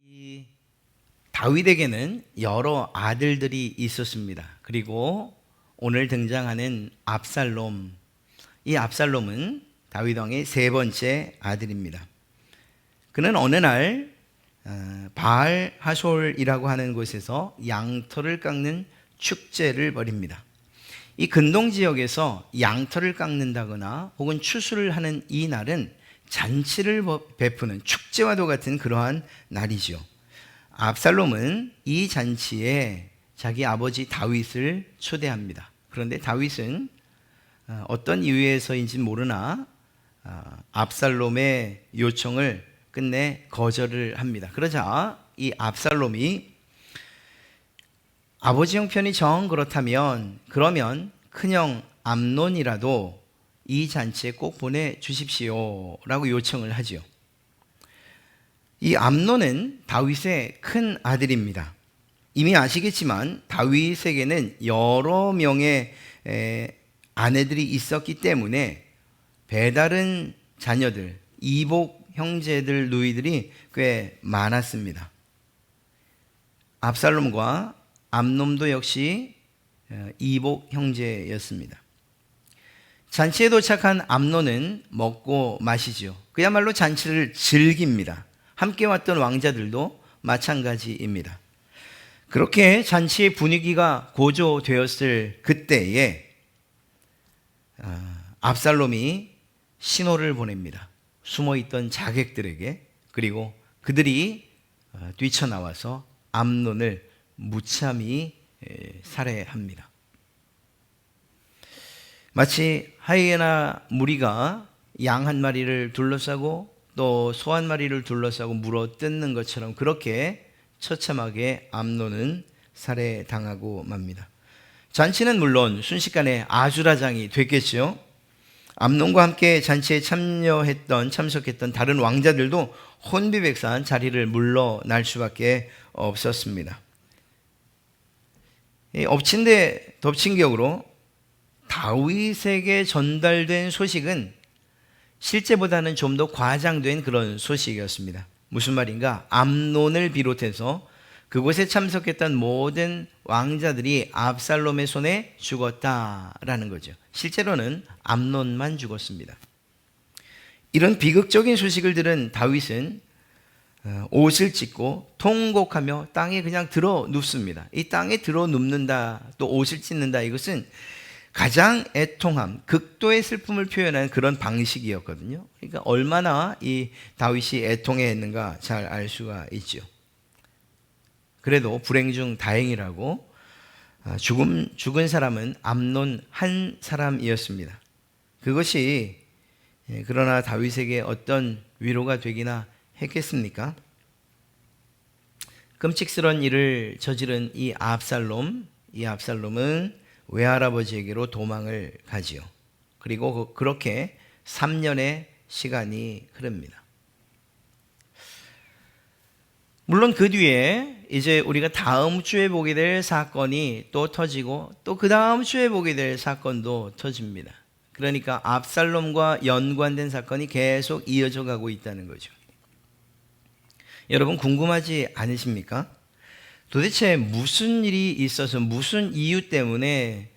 이 다윗에게는 여러 아들들이 있었습니다. 그리고 오늘 등장하는 압살롬, 이 압살롬은 다윗 왕의 세 번째 아들입니다. 그는 어느 날 바알 하솔이라고 하는 곳에서 양털을 깎는 축제를 벌입니다. 이 근동 지역에서 양털을 깎는다거나 혹은 추수를 하는 이 날은 잔치를 베푸는 축제와도 같은 그러한 날이죠. 압살롬은 이 잔치에 자기 아버지 다윗을 초대합니다. 그런데 다윗은 어떤 이유에서인지 모르나 압살롬의 요청을 끝내 거절을 합니다. 그러자 이 압살롬이 아버지 형편이 정 그렇다면 그러면 큰형 암논이라도 이 잔치에 꼭 보내주십시오 라고 요청을 하죠. 이 암논은 다윗의 큰 아들입니다. 이미 아시겠지만 다윗에게는 여러 명의 아내들이 있었기 때문에 배다른 자녀들, 이복 형제들, 누이들이 꽤 많았습니다. 압살롬과 암논도 역시 이복 형제였습니다. 잔치에 도착한 암논은 먹고 마시죠. 그야말로 잔치를 즐깁니다. 함께 왔던 왕자들도 마찬가지입니다. 그렇게 잔치의 분위기가 고조되었을 그때에 압살롬이 신호를 보냅니다. 숨어있던 자객들에게. 그리고 그들이 뛰쳐나와서 암논을 무참히 살해합니다. 마치 하이에나 무리가 양 한 마리를 둘러싸고 또 소 한 마리를 둘러싸고 물어 뜯는 것처럼 그렇게 처참하게 암논은 살해당하고 맙니다. 잔치는 물론 순식간에 아수라장이 됐겠죠. 암논과 함께 잔치에 참석했던 다른 왕자들도 혼비백산 자리를 물러날 수밖에 없었습니다. 엎친 데 덮친 격으로 다윗에게 전달된 소식은 실제보다는 좀 더 과장된 그런 소식이었습니다. 무슨 말인가? 암논을 비롯해서 그곳에 참석했던 모든 왕자들이 압살롬의 손에 죽었다라는 거죠. 실제로는 암논만 죽었습니다. 이런 비극적인 소식을 들은 다윗은 옷을 찢고 통곡하며 땅에 그냥 들어 눕습니다. 이 땅에 들어 눕는다, 또 옷을 찢는다, 이것은 가장 애통함, 극도의 슬픔을 표현하는 그런 방식이었거든요. 그러니까 얼마나 이 다윗이 애통해했는가 잘 알 수가 있죠. 그래도 불행 중 다행이라고 죽은 사람은 암논 한 사람이었습니다. 그것이 그러나 다윗에게 어떤 위로가 되기나 했겠습니까? 끔찍스러운 일을 저지른 이 압살롬은 외할아버지에게로 도망을 가지요. 그리고 그렇게 3년의 시간이 흐릅니다. 물론 그 뒤에 이제 우리가 다음 주에 보게 될 사건이 또 터지고 또 그 다음 주에 보게 될 사건도 터집니다. 그러니까 압살롬과 연관된 사건이 계속 이어져 가고 있다는 거죠. 여러분 궁금하지 않으십니까? 도대체 무슨 일이 있어서 무슨 이유 때문에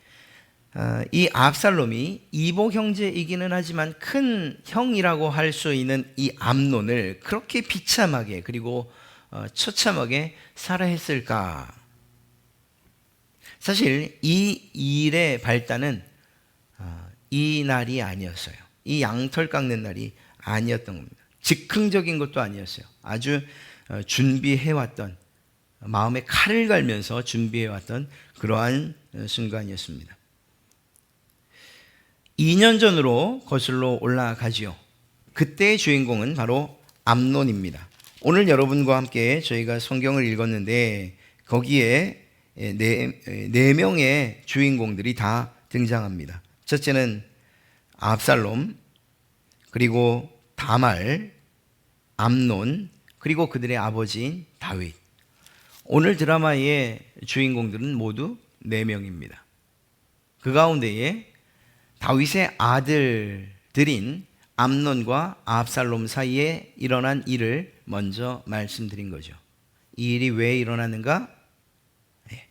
이 압살롬이 이복 형제이기는 하지만 큰 형이라고 할 수 있는 이 암논을 그렇게 비참하게 그리고 처참하게 살해했을까? 사실 이 일의 발단은 이 날이 아니었어요. 이 양털 깎는 날이 아니었던 겁니다. 즉흥적인 것도 아니었어요. 아주 준비해왔던, 마음에 칼을 갈면서 준비해왔던 그러한 순간이었습니다. 2년 전으로 거슬러 올라가지요. 그때의 주인공은 바로 암논입니다. 오늘 여러분과 함께 저희가 성경을 읽었는데 거기에 네 명의 주인공들이 다 등장합니다. 첫째는 압살롬, 그리고 다말, 암논, 그리고 그들의 아버지인 다윗. 오늘 드라마의 주인공들은 모두 4명입니다. 그 가운데에 다윗의 아들들인 암논과 압살롬 사이에 일어난 일을 먼저 말씀드린 거죠. 이 일이 왜 일어났는가?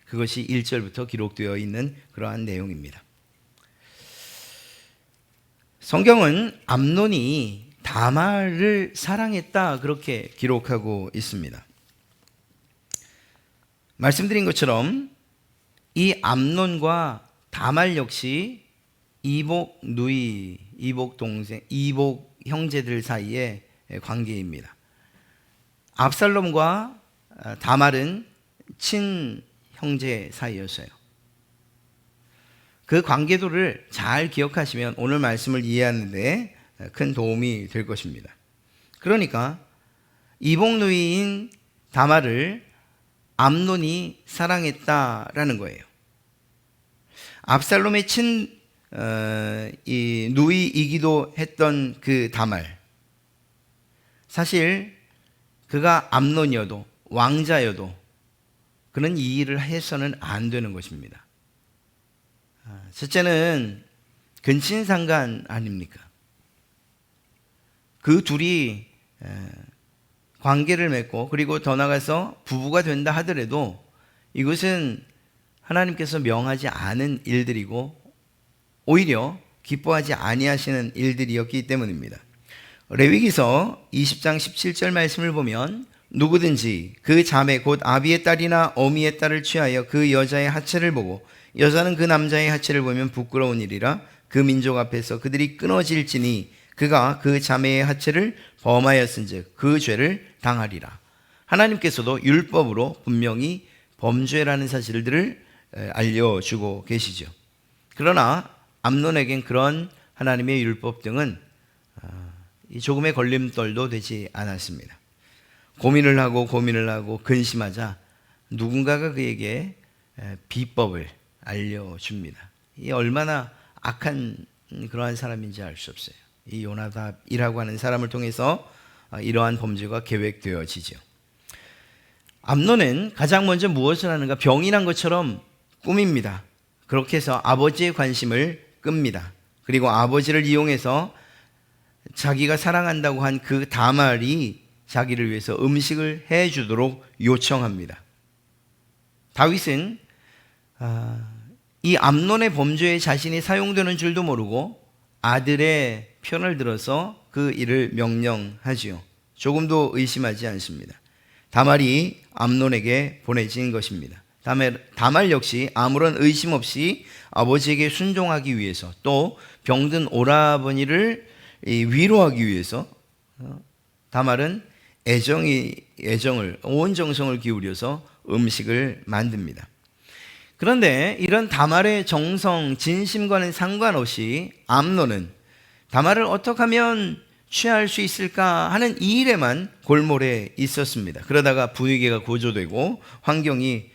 그것이 1절부터 기록되어 있는 그러한 내용입니다. 성경은 암논이 다말을 사랑했다 그렇게 기록하고 있습니다. 말씀드린 것처럼 이 암논과 다말 역시 이복 누이, 이복 동생, 이복 형제들 사이의 관계입니다. 압살롬과 다말은 친형제 사이였어요. 그 관계도를 잘 기억하시면 오늘 말씀을 이해하는 데 큰 도움이 될 것입니다. 그러니까 이복 누이인 다말을 암논이 사랑했다라는 거예요. 압살롬의 이 누이이기도 했던 그 다말, 사실 그가 암논이어도 왕자여도 그는 이 일을 해서는 안 되는 것입니다. 첫째는 근친상간 아닙니까? 그 둘이 관계를 맺고 그리고 더 나아가서 부부가 된다 하더라도 이것은 하나님께서 명하지 않은 일들이고 오히려 기뻐하지 아니하시는 일들이었기 때문입니다. 레위기서 20장 17절 말씀을 보면 누구든지 그 자매 곧 아비의 딸이나 어미의 딸을 취하여 그 여자의 하체를 보고 여자는 그 남자의 하체를 보면 부끄러운 일이라 그 민족 앞에서 그들이 끊어질지니 그가 그 자매의 하체를 범하였은즉 그 죄를 당하리라. 하나님께서도 율법으로 분명히 범죄라는 사실들을 알려주고 계시죠. 그러나 암논에겐 그런 하나님의 율법 등은 조금의 걸림돌도 되지 않았습니다. 고민을 하고 근심하자 누군가가 그에게 비법을 알려줍니다. 이 얼마나 악한 그러한 사람인지 알 수 없어요. 이 요나답이라고 하는 사람을 통해서 이러한 범죄가 계획되어지죠. 암논은 가장 먼저 무엇을 하는가? 병이 난 것처럼 꾸밉니다. 그렇게 해서 아버지의 관심을 끕니다. 그리고 아버지를 이용해서 자기가 사랑한다고 한 그 다말이 자기를 위해서 음식을 해주도록 요청합니다. 다윗은 이 암논의 범죄에 자신이 사용되는 줄도 모르고 아들의 편을 들어서 그 일을 명령하지요. 조금도 의심하지 않습니다. 다말이 암논에게 보내진 것입니다. 다말 역시 아무런 의심 없이 아버지에게 순종하기 위해서 또 병든 오라버니를 위로하기 위해서 다말은 애정을 온 정성을 기울여서 음식을 만듭니다. 그런데 이런 다말의 정성, 진심과는 상관없이 암논은 다말을 어떻게 하면 취할 수 있을까 하는 이 일에만 골몰해 있었습니다. 그러다가 분위기가 고조되고 환경이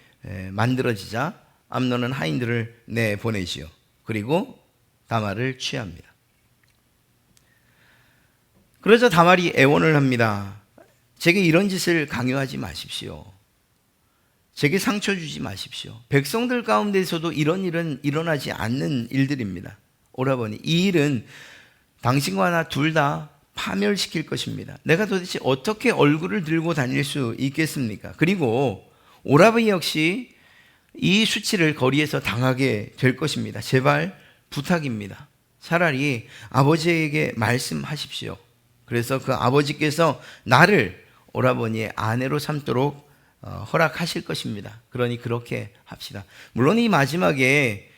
만들어지자 암논은 하인들을 내보내지요. 그리고 다말을 취합니다. 그러자 다말이 애원을 합니다. 제게 이런 짓을 강요하지 마십시오. 제게 상처 주지 마십시오. 백성들 가운데서도 이런 일은 일어나지 않는 일들입니다. 오라버니, 이 일은 당신과 나 둘 다 파멸시킬 것입니다. 내가 도대체 어떻게 얼굴을 들고 다닐 수 있겠습니까? 그리고 오라버니 역시 이 수치를 거리에서 당하게 될 것입니다. 제발 부탁입니다. 차라리 아버지에게 말씀하십시오. 그래서 그 아버지께서 나를 오라버니의 아내로 삼도록 허락하실 것입니다. 그러니 그렇게 합시다. 물론 이 마지막에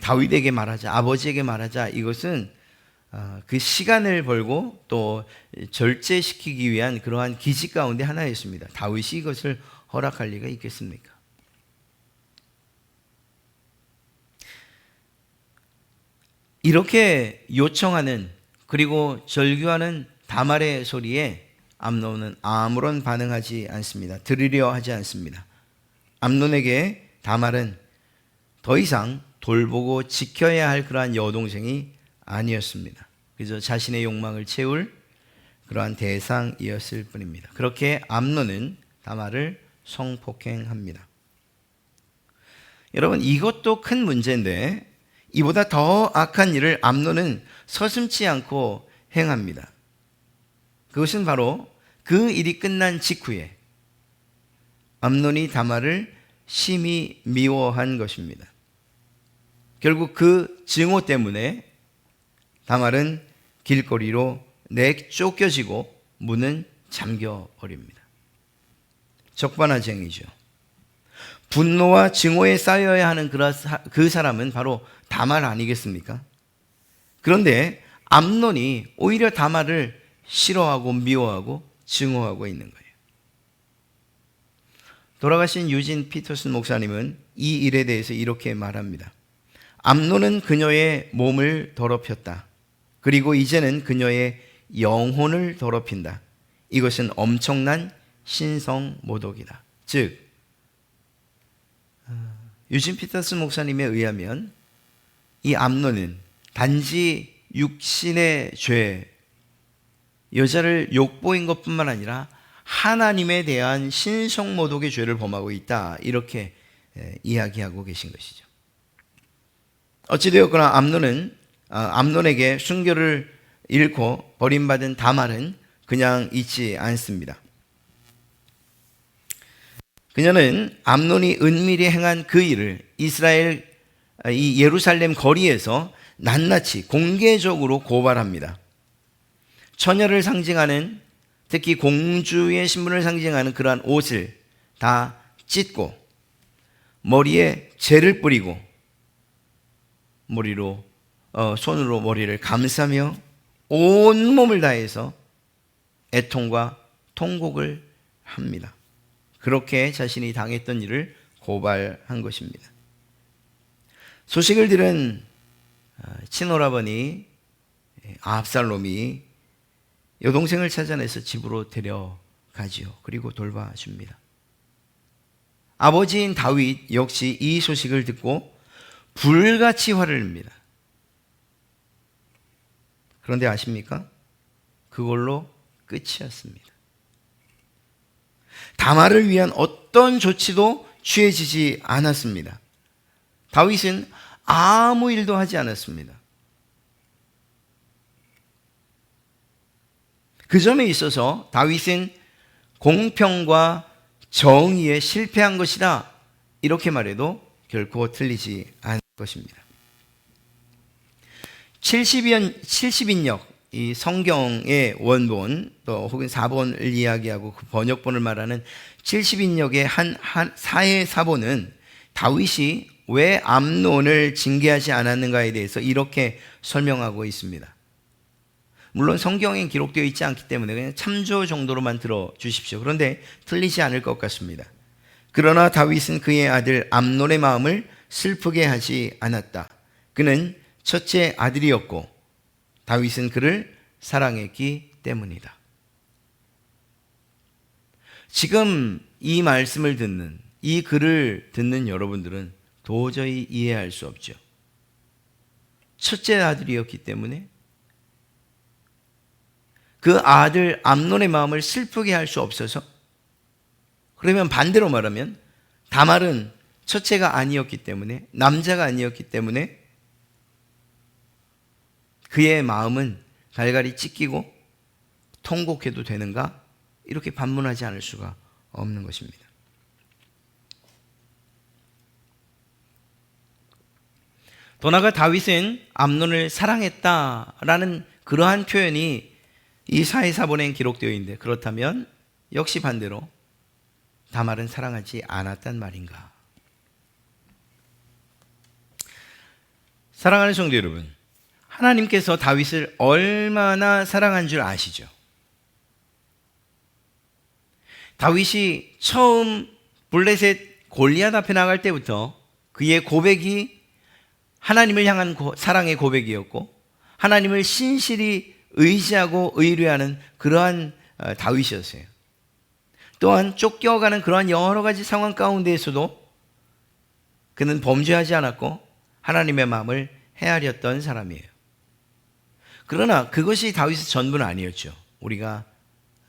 다윗에게 말하자, 아버지에게 말하자, 이것은 그 시간을 벌고 또 절제시키기 위한 그러한 기직 가운데 하나였습니다. 다윗이 이것을 허락할 리가 있겠습니까? 이렇게 요청하는 그리고 절규하는 다말의 소리에 암논은 아무런 반응하지 않습니다. 들으려 하지 않습니다. 암논에게 다말은 더 이상 돌보고 지켜야 할 그러한 여동생이 아니었습니다. 그저 자신의 욕망을 채울 그러한 대상이었을 뿐입니다. 그렇게 암논은 다말을 성폭행합니다. 여러분, 이것도 큰 문제인데 이보다 더 악한 일을 암논은 서슴지 않고 행합니다. 그것은 바로 그 일이 끝난 직후에 암논이 다말을 심히 미워한 것입니다. 결국 그 증오 때문에 다말은 길거리로 내쫓겨지고 문은 잠겨버립니다. 적반하장이죠. 분노와 증오에 쌓여야 하는 그 사람은 바로 다말 아니겠습니까? 그런데 암논이 오히려 다말을 싫어하고 미워하고 증오하고 있는 거예요. 돌아가신 유진 피터슨 목사님은 이 일에 대해서 이렇게 말합니다. 암논은 그녀의 몸을 더럽혔다. 그리고 이제는 그녀의 영혼을 더럽힌다. 이것은 엄청난 신성모독이다. 즉 유진 피터슨 목사님에 의하면 이 암논은 단지 육신의 죄, 여자를 욕보인 것뿐만 아니라 하나님에 대한 신성모독의 죄를 범하고 있다. 이렇게 이야기하고 계신 것이죠. 어찌되었거나 암논에게 순교를 잃고 버림받은 다말은 그냥 있지 않습니다. 그녀는 암논이 은밀히 행한 그 일을 이 예루살렘 거리에서 낱낱이 공개적으로 고발합니다. 처녀를 상징하는, 특히 공주의 신분을 상징하는 그러한 옷을 다 찢고 머리에 재를 뿌리고 손으로 머리를 감싸며 온 몸을 다해서 애통과 통곡을 합니다. 그렇게 자신이 당했던 일을 고발한 것입니다. 소식을 들은 친오라버니 압살롬이 여동생을 찾아내서 집으로 데려가지요. 그리고 돌봐줍니다. 아버지인 다윗 역시 이 소식을 듣고 불같이 화를 냅니다. 그런데 아십니까? 그걸로 끝이었습니다. 다말을 위한 어떤 조치도 취해지지 않았습니다. 다윗은 아무 일도 하지 않았습니다. 그 점에 있어서 다윗은 공평과 정의에 실패한 것이다. 이렇게 말해도 결코 틀리지 않을 것입니다. 70인역, 이 성경의 원본 또 혹은 사본을 이야기하고 그 번역본을 말하는 70인역의 한 사회 사본은 다윗이 왜 암논을 징계하지 않았는가에 대해서 이렇게 설명하고 있습니다. 물론 성경에 기록되어 있지 않기 때문에 그냥 참조 정도로만 들어주십시오. 그런데 틀리지 않을 것 같습니다. 그러나 다윗은 그의 아들 암논의 마음을 슬프게 하지 않았다. 그는 첫째 아들이었고 다윗은 그를 사랑했기 때문이다. 지금 이 말씀을 듣는, 이 글을 듣는 여러분들은 도저히 이해할 수 없죠. 첫째 아들이었기 때문에 그 아들 암논의 마음을 슬프게 할 수 없어서, 그러면 반대로 말하면 다말은 첫째가 아니었기 때문에, 남자가 아니었기 때문에 그의 마음은 갈갈이 찢기고 통곡해도 되는가? 이렇게 반문하지 않을 수가 없는 것입니다. 더 나아가 다윗은 암논을 사랑했다라는 그러한 표현이 이 사해사본에 기록되어 있는데, 그렇다면 역시 반대로 다말은 사랑하지 않았단 말인가? 사랑하는 성도 여러분, 하나님께서 다윗을 얼마나 사랑한 줄 아시죠? 다윗이 처음 블레셋 골리앗 앞에 나갈 때부터 그의 고백이 하나님을 향한 사랑의 고백이었고, 하나님을 신실히 의지하고 의뢰하는 그러한 다윗이었어요. 또한 쫓겨가는 그러한 여러 가지 상황 가운데에서도 그는 범죄하지 않았고 하나님의 마음을 헤아렸던 사람이에요. 그러나 그것이 다윗의 전부는 아니었죠. 우리가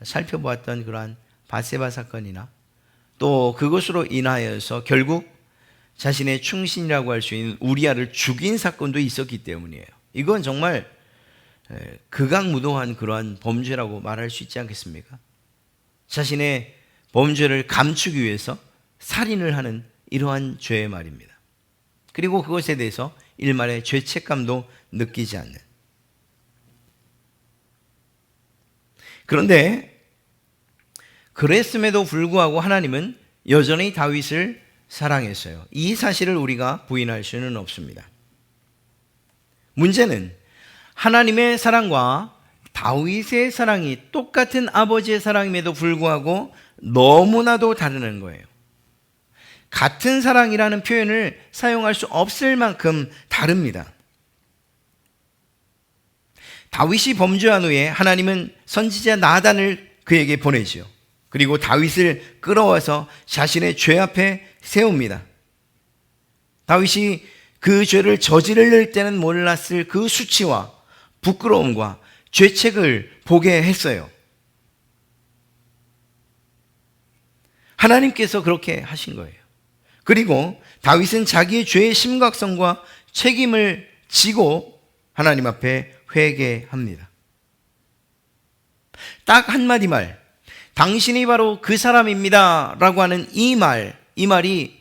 살펴보았던 그러한 밧세바 사건이나 또 그것으로 인하여서 결국 자신의 충신이라고 할 수 있는 우리아를 죽인 사건도 있었기 때문이에요. 이건 정말 극악무도한 그러한 범죄라고 말할 수 있지 않겠습니까? 자신의 범죄를 감추기 위해서 살인을 하는 이러한 죄의 말입니다. 그리고 그것에 대해서 일말의 죄책감도 느끼지 않는. 그런데 그랬음에도 불구하고 하나님은 여전히 다윗을 사랑했어요. 이 사실을 우리가 부인할 수는 없습니다. 문제는 하나님의 사랑과 다윗의 사랑이 똑같은 아버지의 사랑임에도 불구하고 너무나도 다르는 거예요. 같은 사랑이라는 표현을 사용할 수 없을 만큼 다릅니다. 다윗이 범죄한 후에 하나님은 선지자 나단을 그에게 보내지요. 그리고 다윗을 끌어와서 자신의 죄 앞에 세웁니다. 다윗이 그 죄를 저지를 때는 몰랐을 그 수치와 부끄러움과 죄책을 보게 했어요. 하나님께서 그렇게 하신 거예요. 그리고 다윗은 자기의 죄의 심각성과 책임을 지고 하나님 앞에 회개합니다. 딱 한마디 말, 당신이 바로 그 사람입니다 라고 하는 이 말이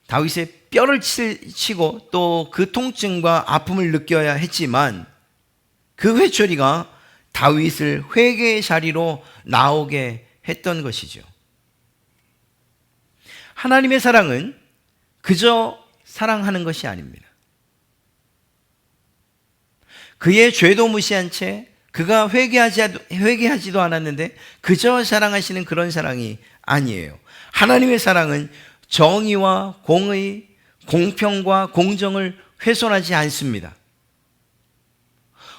다윗의 뼈를 치고 또 그 통증과 아픔을 느껴야 했지만 그 회초리가 다윗을 회개의 자리로 나오게 했던 것이죠. 하나님의 사랑은 그저 사랑하는 것이 아닙니다. 그의 죄도 무시한 채 그가 회개하지도 않았는데 그저 사랑하시는 그런 사랑이 아니에요. 하나님의 사랑은 정의와 공의, 공평과 공정을 훼손하지 않습니다.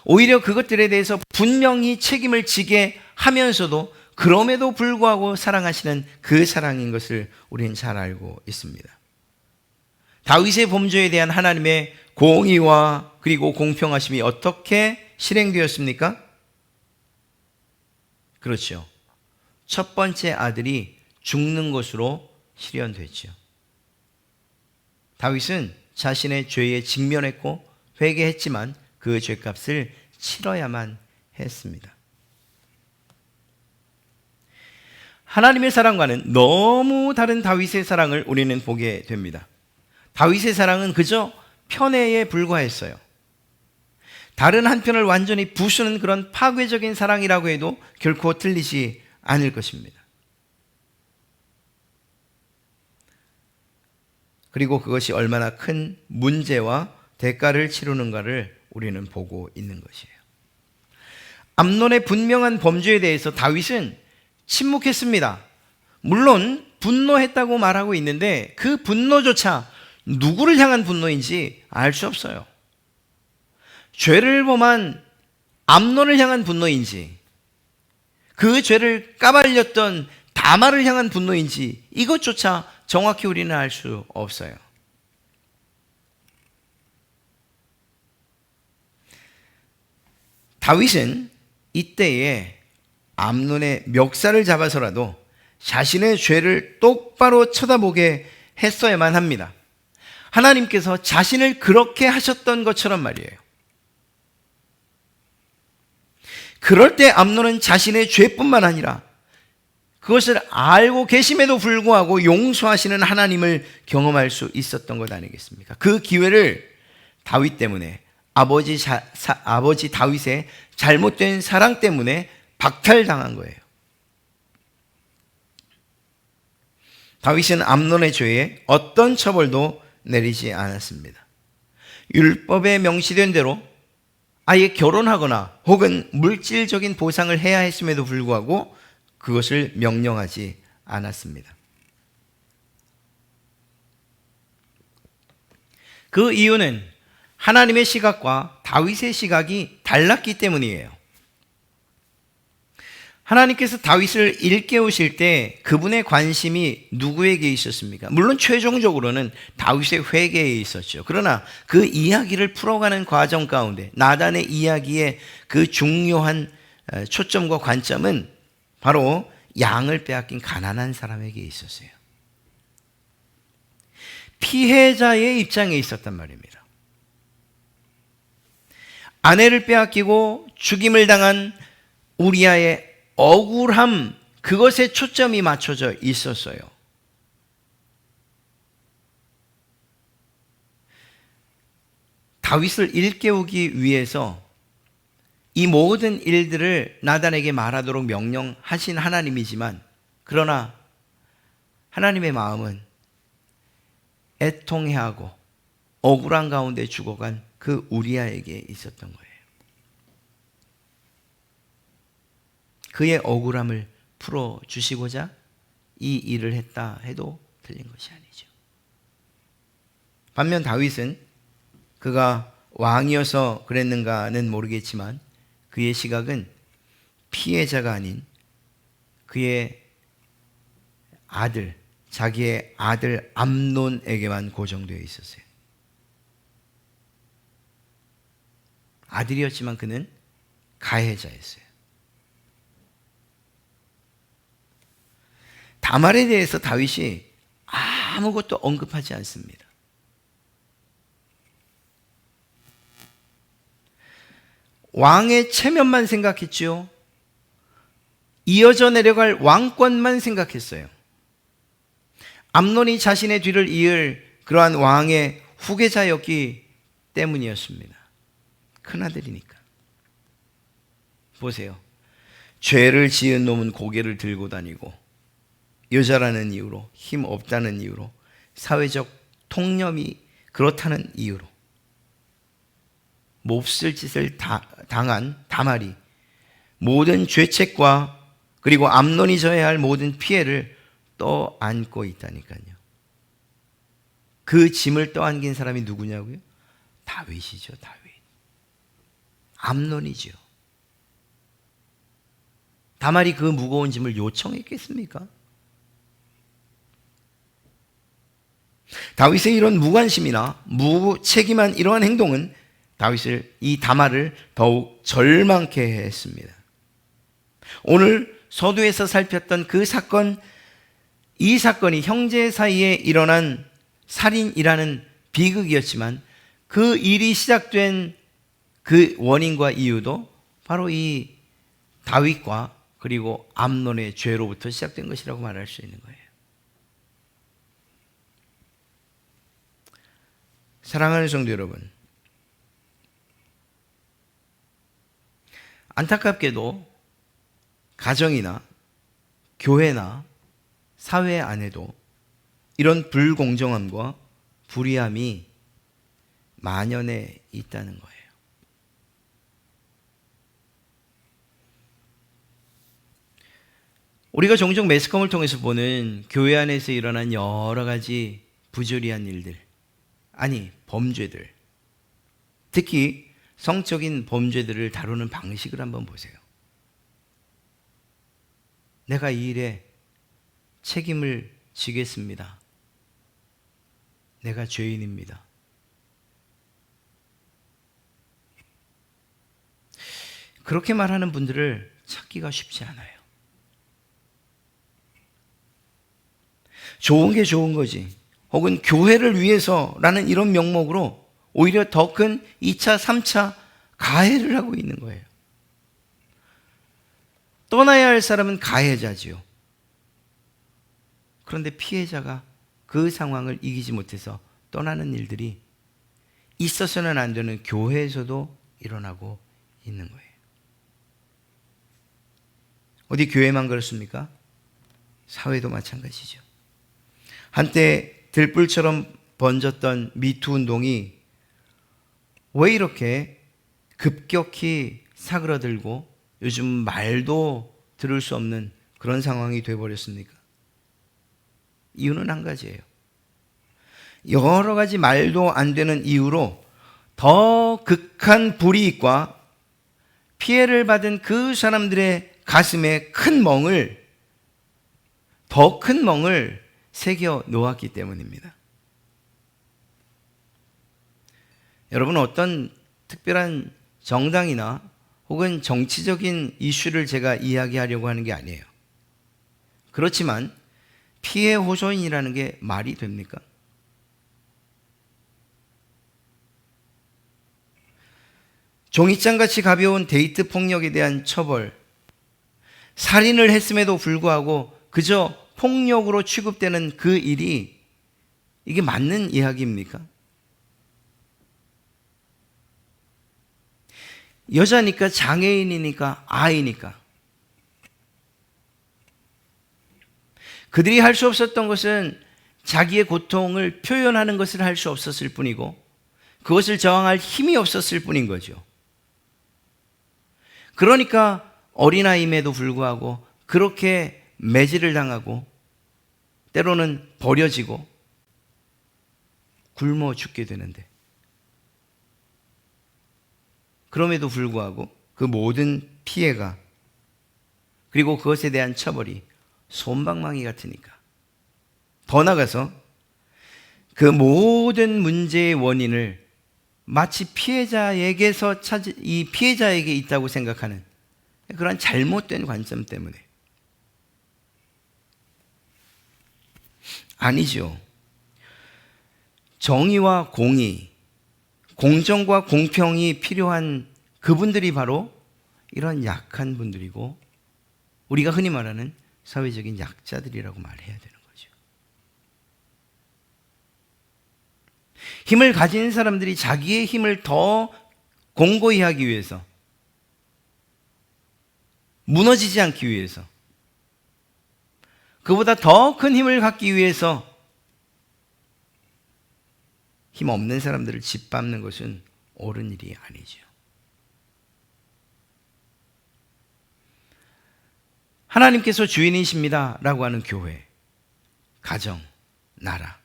오히려 그것들에 대해서 분명히 책임을 지게 하면서도 그럼에도 불구하고 사랑하시는 그 사랑인 것을 우리는 잘 알고 있습니다. 다윗의 범죄에 대한 하나님의 공의와 그리고 공평하심이 어떻게 실행되었습니까? 그렇죠. 첫 번째 아들이 죽는 것으로 실현됐죠. 다윗은 자신의 죄에 직면했고 회개했지만 그 죄값을 치러야만 했습니다. 하나님의 사랑과는 너무 다른 다윗의 사랑을 우리는 보게 됩니다. 다윗의 사랑은 그저 편애에 불과했어요. 다른 한편을 완전히 부수는 그런 파괴적인 사랑이라고 해도 결코 틀리지 않을 것입니다. 그리고 그것이 얼마나 큰 문제와 대가를 치르는가를 우리는 보고 있는 것이에요. 암논의 분명한 범죄에 대해서 다윗은 침묵했습니다. 물론 분노했다고 말하고 있는데 그 분노조차 누구를 향한 분노인지 알 수 없어요. 죄를 범한 암논을 향한 분노인지 그 죄를 까발렸던 다말을 향한 분노인지 이것조차 정확히 우리는 알 수 없어요. 다윗은 이때에 암논의 멱살을 잡아서라도 자신의 죄를 똑바로 쳐다보게 했어야만 합니다. 하나님께서 자신을 그렇게 하셨던 것처럼 말이에요. 그럴 때 암논은 자신의 죄뿐만 아니라 그것을 알고 계심에도 불구하고 용서하시는 하나님을 경험할 수 있었던 것 아니겠습니까? 그 기회를 다윗 때문에 아버지 다윗의 잘못된 사랑 때문에 박탈당한 거예요. 다윗은 암논의 죄에 어떤 처벌도 내리지 않았습니다. 율법에 명시된 대로 아예 결혼하거나 혹은 물질적인 보상을 해야 했음에도 불구하고 그것을 명령하지 않았습니다. 그 이유는 하나님의 시각과 다윗의 시각이 달랐기 때문이에요. 하나님께서 다윗을 일깨우실 때 그분의 관심이 누구에게 있었습니까? 물론 최종적으로는 다윗의 회개에 있었죠. 그러나 그 이야기를 풀어가는 과정 가운데 나단의 이야기의 그 중요한 초점과 관점은 바로 양을 빼앗긴 가난한 사람에게 있었어요. 피해자의 입장에 있었단 말입니다. 아내를 빼앗기고 죽임을 당한 우리아의 억울함 그것에 초점이 맞춰져 있었어요. 다윗을 일깨우기 위해서 이 모든 일들을 나단에게 말하도록 명령하신 하나님이지만, 그러나 하나님의 마음은 애통해하고 억울한 가운데 죽어간 그 우리아에게 있었던 거예요. 그의 억울함을 풀어주시고자 이 일을 했다 해도 틀린 것이 아니죠. 반면 다윗은 그가 왕이어서 그랬는가는 모르겠지만 그의 시각은 피해자가 아닌 그의 아들, 자기의 아들 암논에게만 고정되어 있었어요. 아들이었지만 그는 가해자였어요. 다말에 대해서 다윗이 아무것도 언급하지 않습니다. 왕의 체면만 생각했지요. 이어져 내려갈 왕권만 생각했어요. 암논이 자신의 뒤를 이을 그러한 왕의 후계자였기 때문이었습니다. 큰아들이니까. 보세요. 죄를 지은 놈은 고개를 들고 다니고, 여자라는 이유로, 힘 없다는 이유로, 사회적 통념이 그렇다는 이유로 몹쓸 짓을 당한 다말이 모든 죄책과 그리고 암논이 져야 할 모든 피해를 떠안고 있다니까요. 그 짐을 떠안긴 사람이 누구냐고요? 다윗이죠. 다윗. 암논이죠. 다말이 그 무거운 짐을 요청했겠습니까? 다윗의 이런 무관심이나 무책임한 이러한 행동은 이 다말을 더욱 절망케 했습니다. 오늘 서두에서 살폈던 그 사건, 이 사건이 형제 사이에 일어난 살인이라는 비극이었지만 그 일이 시작된 그 원인과 이유도 바로 이 다윗과 그리고 암논의 죄로부터 시작된 것이라고 말할 수 있는 거예요. 사랑하는 성도 여러분, 안타깝게도 가정이나 교회나 사회 안에도 이런 불공정함과 불의함이 만연해 있다는 거예요. 우리가 종종 매스컴을 통해서 보는 교회 안에서 일어난 여러 가지 부조리한 일들, 아니 범죄들, 특히 성적인 범죄들을 다루는 방식을 한번 보세요. 내가 이 일에 책임을 지겠습니다. 내가 죄인입니다. 그렇게 말하는 분들을 찾기가 쉽지 않아요. 좋은 게 좋은 거지, 혹은 교회를 위해서라는 이런 명목으로 오히려 더 큰 2차, 3차 가해를 하고 있는 거예요. 떠나야 할 사람은 가해자지요. 그런데 피해자가 그 상황을 이기지 못해서 떠나는 일들이 있어서는 안 되는 교회에서도 일어나고 있는 거예요. 어디 교회만 그렇습니까? 사회도 마찬가지죠. 한때 들불처럼 번졌던 미투 운동이 왜 이렇게 급격히 사그라들고 요즘 말도 들을 수 없는 그런 상황이 되어버렸습니까? 이유는 한 가지예요. 여러 가지 말도 안 되는 이유로 더 극한 불이익과 피해를 받은 그 사람들의 가슴에 더 큰 멍을 새겨 놓았기 때문입니다. 여러분, 어떤 특별한 정당이나 혹은 정치적인 이슈를 제가 이야기하려고 하는 게 아니에요. 그렇지만 피해 호소인이라는 게 말이 됩니까? 종이장같이 가벼운 데이트 폭력에 대한 처벌, 살인을 했음에도 불구하고 그저 폭력으로 취급되는 그 일이 이게 맞는 이야기입니까? 여자니까, 장애인이니까, 아이니까 그들이 할 수 없었던 것은 자기의 고통을 표현하는 것을 할 수 없었을 뿐이고 그것을 저항할 힘이 없었을 뿐인 거죠. 그러니까 어린아이임에도 불구하고 그렇게 매질을 당하고 때로는 버려지고 굶어 죽게 되는데, 그럼에도 불구하고 그 모든 피해가 그리고 그것에 대한 처벌이 솜방망이 같으니까 더 나아가서 그 모든 문제의 원인을 마치 피해자에게서 이 피해자에게 있다고 생각하는 그런 잘못된 관점 때문에. 아니죠. 정의와 공의, 공정과 공평이 필요한 그분들이 바로 이런 약한 분들이고 우리가 흔히 말하는 사회적인 약자들이라고 말해야 되는 거죠. 힘을 가진 사람들이 자기의 힘을 더 공고히 하기 위해서, 무너지지 않기 위해서, 그보다 더 큰 힘을 갖기 위해서 힘 없는 사람들을 짓밟는 것은 옳은 일이 아니죠. 하나님께서 주인이십니다 라고 하는 교회, 가정, 나라,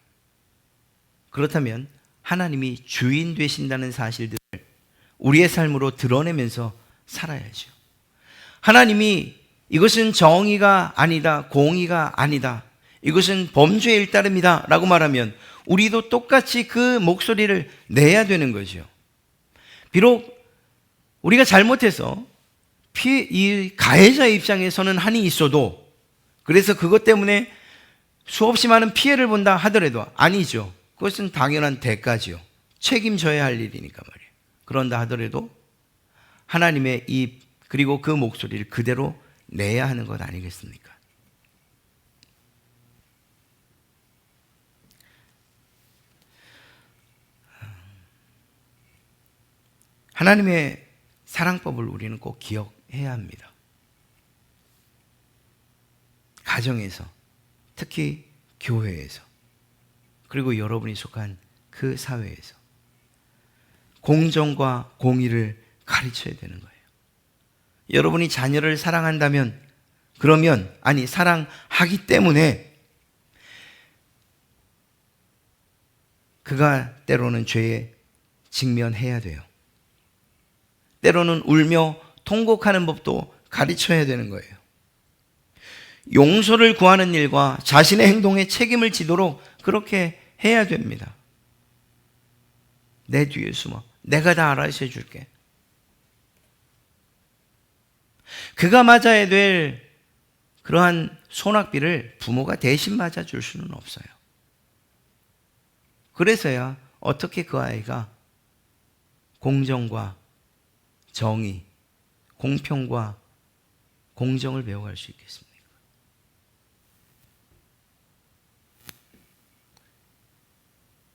그렇다면 하나님이 주인 되신다는 사실들을 우리의 삶으로 드러내면서 살아야죠. 하나님이 이것은 정의가 아니다, 공의가 아니다, 이것은 범죄의 일따름이다 라고 말하면 우리도 똑같이 그 목소리를 내야 되는 거죠. 비록 우리가 잘못해서 이 가해자의 입장에서는 한이 있어도, 그래서 그것 때문에 수없이 많은 피해를 본다 하더라도 아니죠. 그것은 당연한 대가지요. 책임져야 할 일이니까 말이에요. 그런다 하더라도 하나님의 입 그리고 그 목소리를 그대로 내야 하는 것 아니겠습니까? 하나님의 사랑법을 우리는 꼭 기억해야 합니다. 가정에서, 특히 교회에서, 그리고 여러분이 속한 그 사회에서 공정과 공의를 가르쳐야 되는 거예요. 여러분이 자녀를 사랑한다면, 그러면, 사랑하기 때문에 그가 때로는 죄에 직면해야 돼요. 때로는 울며 통곡하는 법도 가르쳐야 되는 거예요. 용서를 구하는 일과 자신의 행동에 책임을 지도록 그렇게 해야 됩니다. 내 뒤에 숨어 내가 다 알아서 해줄게. 그가 맞아야 될 그러한 손학비를 부모가 대신 맞아줄 수는 없어요. 그래서야 어떻게 그 아이가 공정과 정의, 공평과 공정을 배워갈 수 있겠습니까?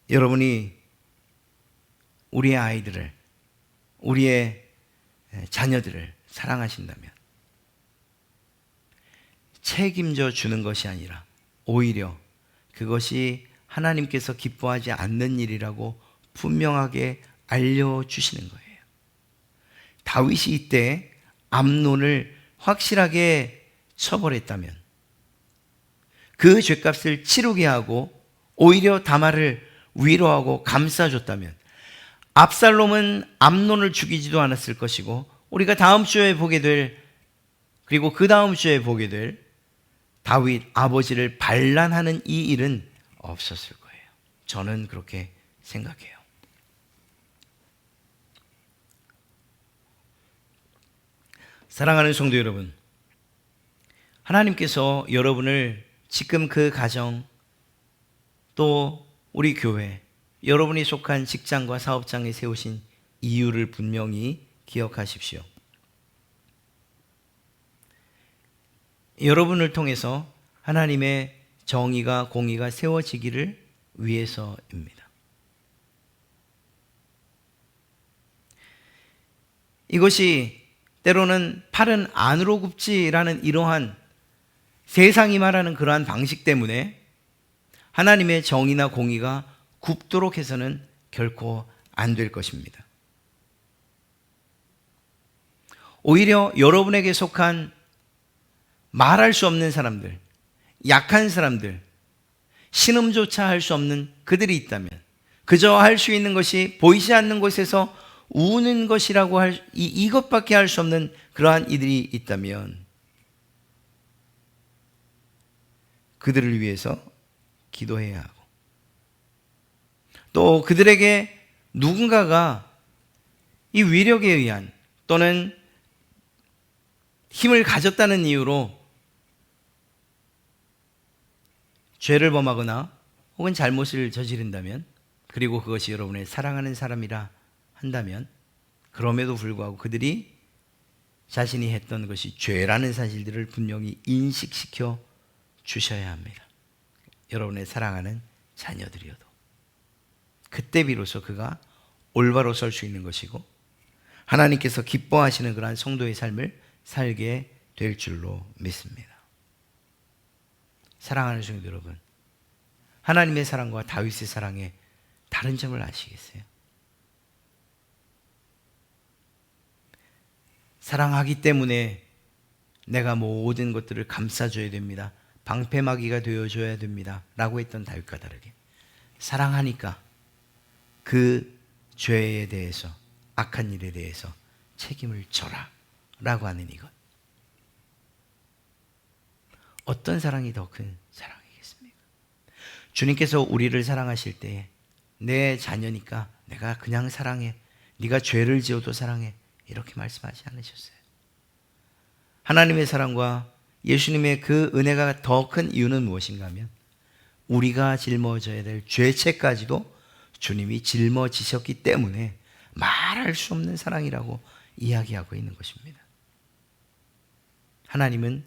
여러분이 우리의 아이들을, 우리의 자녀들을 사랑하신다면 책임져 주는 것이 아니라 오히려 그것이 하나님께서 기뻐하지 않는 일이라고 분명하게 알려주시는 거예요. 다윗이 이때 암논을 확실하게 처벌했다면, 그 죄값을 치르게 하고 오히려 다말을 위로하고 감싸줬다면 압살롬은 암논을 죽이지도 않았을 것이고, 우리가 다음 주에 보게 될, 그리고 그 다음 주에 보게 될 다윗 아버지를 반란하는 이 일은 없었을 거예요. 저는 그렇게 생각해요. 사랑하는 성도 여러분, 하나님께서 여러분을 지금 그 가정, 또 우리 교회, 여러분이 속한 직장과 사업장에 세우신 이유를 분명히 기억하십시오. 여러분을 통해서 하나님의 정의가 공의가 세워지기를 위해서입니다. 이것이 때로는 팔은 안으로 굽지라는 이러한 세상이 말하는 그러한 방식 때문에 하나님의 정의나 공의가 굽도록 해서는 결코 안 될 것입니다. 오히려 여러분에게 속한 말할 수 없는 사람들, 약한 사람들, 신음조차 할 수 없는 그들이 있다면, 그저 할 수 있는 것이 보이지 않는 곳에서 우는 것이라고 이것밖에 할 수 없는 그러한 이들이 있다면 그들을 위해서 기도해야 하고, 또 그들에게 누군가가 이 위력에 의한 또는 힘을 가졌다는 이유로 죄를 범하거나 혹은 잘못을 저지른다면, 그리고 그것이 여러분의 사랑하는 사람이라 한다면, 그럼에도 불구하고 그들이 자신이 했던 것이 죄라는 사실들을 분명히 인식시켜 주셔야 합니다. 여러분의 사랑하는 자녀들이어도 그때 비로소 그가 올바로 설 수 있는 것이고 하나님께서 기뻐하시는 그러한 성도의 삶을 살게 될 줄로 믿습니다. 사랑하는 성도 여러분, 하나님의 사랑과 다윗의 사랑의 다른 점을 아시겠어요? 사랑하기 때문에 내가 모든 것들을 감싸줘야 됩니다, 방패막이가 되어줘야 됩니다 라고 했던 다윗과 다르게, 사랑하니까 그 죄에 대해서, 악한 일에 대해서 책임을 져라 라고 하는 이것, 어떤 사랑이 더 큰 사랑이겠습니까? 주님께서 우리를 사랑하실 때에 내 자녀니까 내가 그냥 사랑해, 네가 죄를 지어도 사랑해, 이렇게 말씀하지 않으셨어요. 하나님의 사랑과 예수님의 그 은혜가 더 큰 이유는 무엇인가 하면, 우리가 짊어져야 될 죄책까지도 주님이 짊어지셨기 때문에 말할 수 없는 사랑이라고 이야기하고 있는 것입니다. 하나님은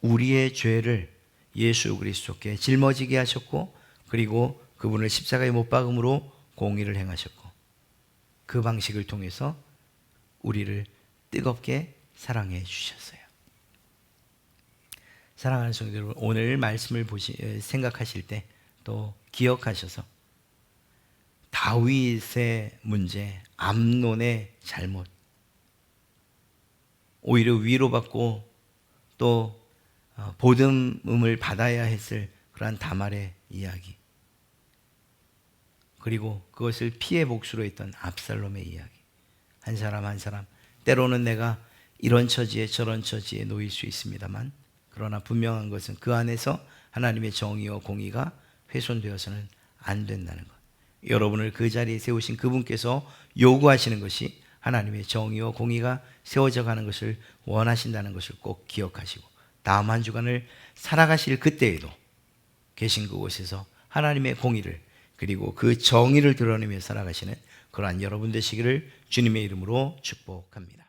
우리의 죄를 예수 그리스도께 짊어지게 하셨고, 그리고 그분을 십자가에 못 박음으로 공의를 행하셨고, 그 방식을 통해서 우리를 뜨겁게 사랑해 주셨어요. 사랑하는 성도 여러분, 오늘 말씀을 생각하실 때 또 기억하셔서 다윗의 문제, 암논의 잘못, 오히려 위로받고 또 보듬음을 받아야 했을 그러한 다말의 이야기, 그리고 그것을 피해 복수로 했던 압살롬의 이야기, 한 사람 한 사람 때로는 내가 이런 처지에 저런 처지에 놓일 수 있습니다만, 그러나 분명한 것은 그 안에서 하나님의 정의와 공의가 훼손되어서는 안 된다는 것, 여러분을 그 자리에 세우신 그분께서 요구하시는 것이 하나님의 정의와 공의가 세워져 가는 것을 원하신다는 것을 꼭 기억하시고, 다음 한 주간을 살아가실 그때에도 계신 그곳에서 하나님의 공의를 그리고 그 정의를 드러내며 살아가시는 그러한 여러분 되시기를 주님의 이름으로 축복합니다.